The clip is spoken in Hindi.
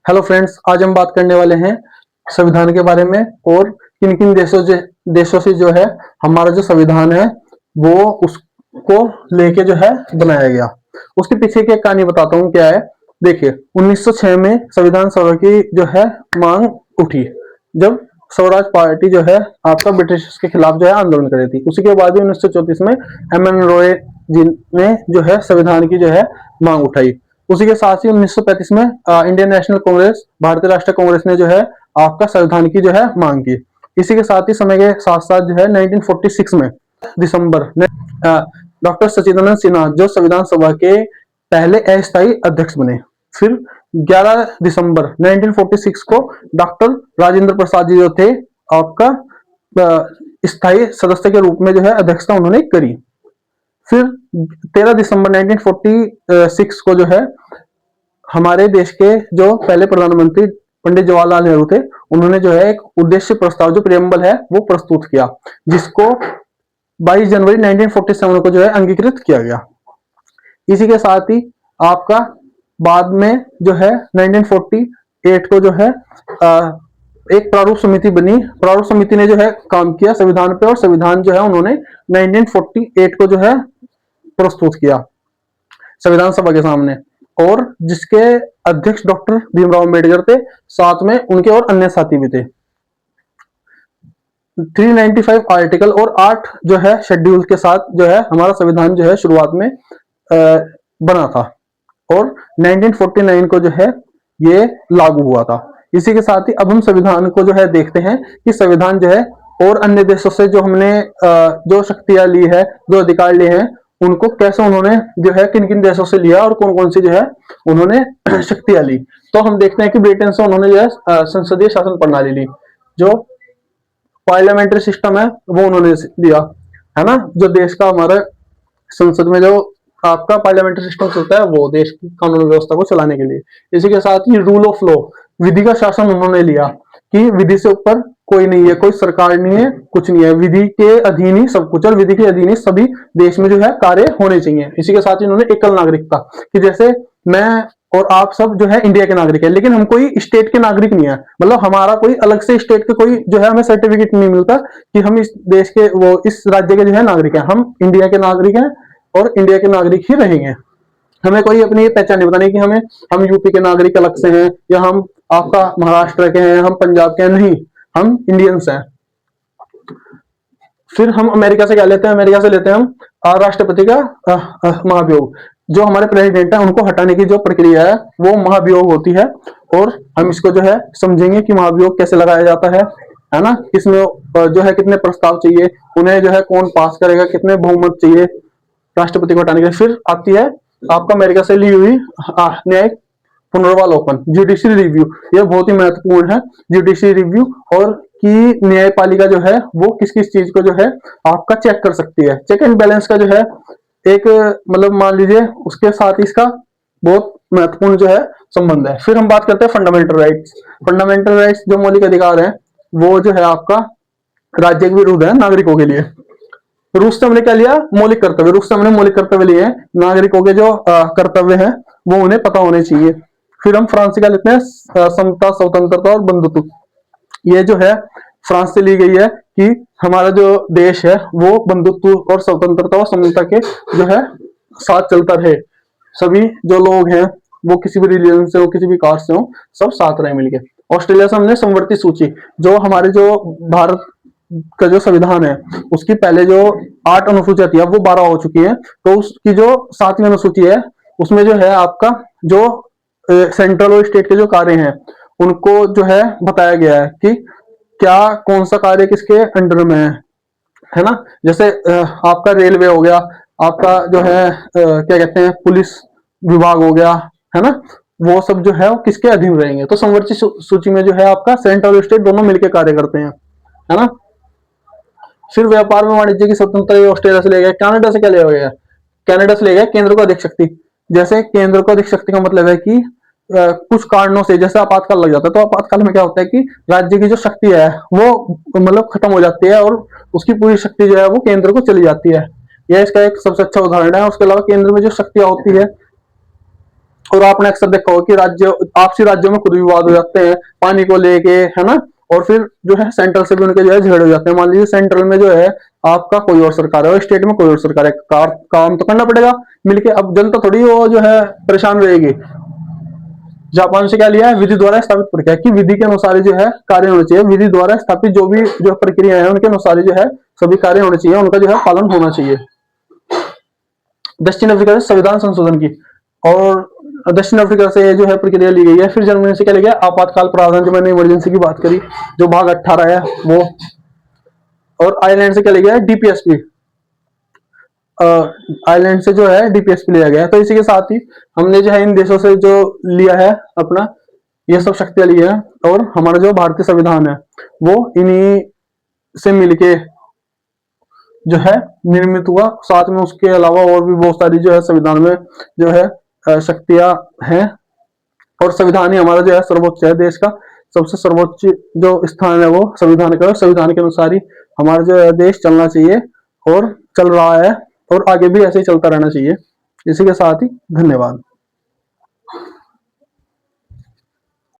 हेलो फ्रेंड्स, आज हम बात करने वाले हैं संविधान के बारे में और किन किन देशों से जो है हमारा जो संविधान है वो उसको लेके जो है बनाया गया। उसके पीछे की एक कहानी बताता हूँ क्या है। देखिए, 1906 में संविधान सभा की जो है मांग उठी, जब स्वराज पार्टी जो है आपका ब्रिटिश के खिलाफ जो है आंदोलन कर रही थी। उसी के बाद 1934 में एम एन रॉय जी ने जो है संविधान की जो है मांग उठाई। उसी के साथ ही 1935 में इंडियन नेशनल कांग्रेस, भारतीय राष्ट्रीय कांग्रेस ने जो है आपका संविधान की जो है मांग की। इसी के साथ ही समय के साथ साथ जो है 1946 में दिसंबर में डॉक्टर सचिदानंद सिन्हा जो संविधान सभा के पहले अस्थायी अध्यक्ष बने। फिर 11 दिसंबर 1946 को डॉक्टर राजेंद्र प्रसाद जी जो थे आपका स्थायी सदस्य के रूप में जो है अध्यक्षता उन्होंने करी। फिर 13 दिसंबर 1946 को जो है हमारे देश के जो पहले प्रधानमंत्री पंडित जवाहरलाल नेहरू थे, उन्होंने जो है एक उद्देश्य प्रस्ताव जो प्रियम्बल है वो प्रस्तुत किया, जिसको 22 जनवरी 1947 को जो है अंगीकृत किया गया। इसी के साथ ही आपका बाद में जो है 1948 को जो है एक प्रारूप समिति बनी। प्रारूप समिति ने जो है काम किया संविधान पे, और संविधान जो है उन्होंने 1948 को जो है प्रस्तुत किया संविधान सभा के सामने, और जिसके अध्यक्ष डॉक्टर भीमराव अंबेडकर थे, साथ में उनके और अन्य साथी भी थे। 395 आर्टिकल और 8 जो है शेड्यूल के साथ जो है हमारा संविधान जो है शुरुआत में बना था, और 1949 को जो है ये लागू हुआ था। इसी के साथ ही अब हम संविधान को जो है देखते हैं कि संविधान जो है और अन्य देशों से जो हमने जो शक्तियां ली है, जो अधिकार लिए हैं, उनको कैसे उन्होंने जो है किन किन देशों से लिया और कौन कौन सी जो है उन्होंने शक्तियां ली। तो हम देखते हैं कि ब्रिटेन से उन्होंने जो है संसदीय शासन प्रणाली ली, जो पार्लियामेंट्री सिस्टम है वो उन्होंने लिया, है ना। जो देश का हमारा संसद में जो आपका पार्लियामेंट्री सिस्टम चलता है वो देश की कानून व्यवस्था को चलाने के लिए। इसी के साथ ही रूल ऑफ लॉ, विधि का शासन उन्होंने लिया कि विधि से ऊपर कोई नहीं है, कोई सरकार नहीं है, कुछ नहीं है, विधि के अधीन ही सब कुछ, और विधि के अधीन ही सभी देश में जो है कार्य होने चाहिए। इसी के साथ ही उन्होंने एकल नागरिकता, कि जैसे मैं और आप सब जो है इंडिया के नागरिक है, लेकिन हम कोई स्टेट के नागरिक नहीं है, मतलब हमारा कोई अलग से स्टेट के कोई जो है हमें सर्टिफिकेट नहीं मिलता कि हम इस देश के वो इस राज्य के जो है नागरिक है। हम इंडिया के नागरिक हैं और इंडिया के नागरिक ही रहेंगे। हमें कोई अपनी पहचान नहीं बतानी कि हम यूपी के नागरिक अलग से हैं, या हम आपका महाराष्ट्र के हैं, हम पंजाब के हैं, नहीं, हम इंडियंस हैं। फिर हम अमेरिका से क्या लेते हैं, अमेरिका से लेते हैं हम राष्ट्रपति का महाभियोग। जो हमारे प्रेसिडेंट है उनको हटाने की जो प्रक्रिया है वो महाभियोग होती है, और हम इसको जो है समझेंगे कि महाभियोग कैसे लगाया जाता है ना। इसमें जो है कितने प्रस्ताव चाहिए, उन्हें जो है कौन पास करेगा, कितने बहुमत चाहिए राष्ट्रपति को हटाने के लिए। फिर आती है आपका अमेरिका से ली हुई न्यायिक पुनर्वालोकन, जुडिशियल रिव्यू। यह बहुत ही महत्वपूर्ण है, जुडिशियल रिव्यू, और कि न्यायपालिका जो है वो किस किस चीज को जो है आपका चेक कर सकती है। चेक एंड बैलेंस का जो है एक मतलब मान लीजिए उसके साथ इसका बहुत महत्वपूर्ण जो है संबंध है। फिर हम बात करते हैं फंडामेंटल राइट्स। फंडामेंटल राइट्स जो मौलिक अधिकार है वो जो है आपका राज्य के विरुद्ध है नागरिकों के लिए। रूस से हमने क्या लिया, मौलिक कर्तव्य। रूस से हमने मौलिक कर्तव्य लिए हैं, नागरिकों के जो कर्तव्य हैं वो उन्हें पता होने चाहिए। फिर हम फ्रांस का लेते हैं समता, स्वतंत्रता और बंधुत्व। ये जो है फ्रांस से ली गई है कि हमारा जो देश है वो बंधुत्व और स्वतंत्रता और समता के जो है साथ चलता रहे। सभी जो लोग हैं वो किसी भी रिलीजन से हो, किसी भी कास्ट से हो, सब साथ रहे मिलके। ऑस्ट्रेलिया से हमने संवर्ती सूची, जो हमारे जो भारत का जो संविधान है उसकी पहले जो 8 अनुसूचियां थी अब वो 12 हो चुकी है, तो उसकी जो 7वीं अनुसूची है उसमें जो है आपका जो सेंट्रल और स्टेट के जो कार्य हैं उनको जो है बताया गया है कि क्या कौन सा कार्य किसके अंडर में है ना। जैसे आपका रेलवे हो गया, आपका जो है क्या कहते हैं पुलिस विभाग हो गया, है ना, वो सब जो है वो किसके अधीन रहेंगे। तो संवर्ती सूची में जो है आपका सेंट्रल और स्टेट दोनों मिलकर कार्य करते हैं, है ना। फिर व्यापार में वाणिज्य की स्वतंत्रता ऑस्ट्रेलिया से ले गया। कनाडा से क्या ले गया, कनाडा से ले गया केंद्र को अधिक शक्ति। जैसे केंद्र को अधिक शक्ति का मतलब है कि कुछ कारणों से जैसे आपातकाल लग जाता है, तो आपातकाल में क्या होता है कि राज्य की जो शक्ति है वो मतलब खत्म हो जाती है और उसकी पूरी शक्ति जो है वो केंद्र को चली जाती है। यह इसका एक सबसे अच्छा उदाहरण है। उसके अलावा केंद्र में जो शक्तियां होती है और आपने अक्सर देखा होगा कि आपसी राज्यों में खुद विवाद हो जाते हैं पानी को लेके, है ना। और फिर जो है सेंट्रल से भी उनके जो है झगड़े हो जाते हैं। मान लीजिए सेंट्रल में जो है आपका कोई और सरकार है और स्टेट में कोई और सरकार है, काम तो करना पड़ेगा मिलके। अब जनता थोड़ी वो जो है परेशान रहेगी। जापान से क्या लिया है, विधि द्वारा स्थापित प्रक्रिया की विधि के अनुसार जो है कार्य होना चाहिए। विधि द्वारा स्थापित जो भी जो प्रक्रिया है उनके अनुसार जो है सभी कार्य होने चाहिए, उनका जो है पालन होना चाहिए। दक्षिण अफ्रीका से संविधान संशोधन की, और दक्षिण अफ्रीका से जो है प्रक्रिया ली गई है। फिर जर्मनी से क्या लिया गया, आपातकाल प्रावधान, जो मैंने इमरजेंसी की बात करी, जो भाग 18 है वो। और आयरलैंड से क्या लिया गया, डीपीएसपी, आयरलैंड से जो है डीपीएसपी लिया गया है। तो इसी के साथ ही हमने जो है इन देशों से जो लिया है अपना ये सब शक्तियां ली है, और हमारा जो भारतीय संविधान है वो इन्हीं से मिलके जो है निर्मित हुआ। साथ में उसके अलावा और भी बहुत सारी जो है संविधान में जो है शक्तियां हैं। और संविधान ही हमारा जो है सर्वोच्च है, देश का सबसे सर्वोच्च जो स्थान है वो संविधान का। संविधान के अनुसार ही हमारा जो है देश चलना चाहिए, और चल रहा है, और आगे भी ऐसे ही चलता रहना चाहिए। इसी के साथ ही धन्यवाद।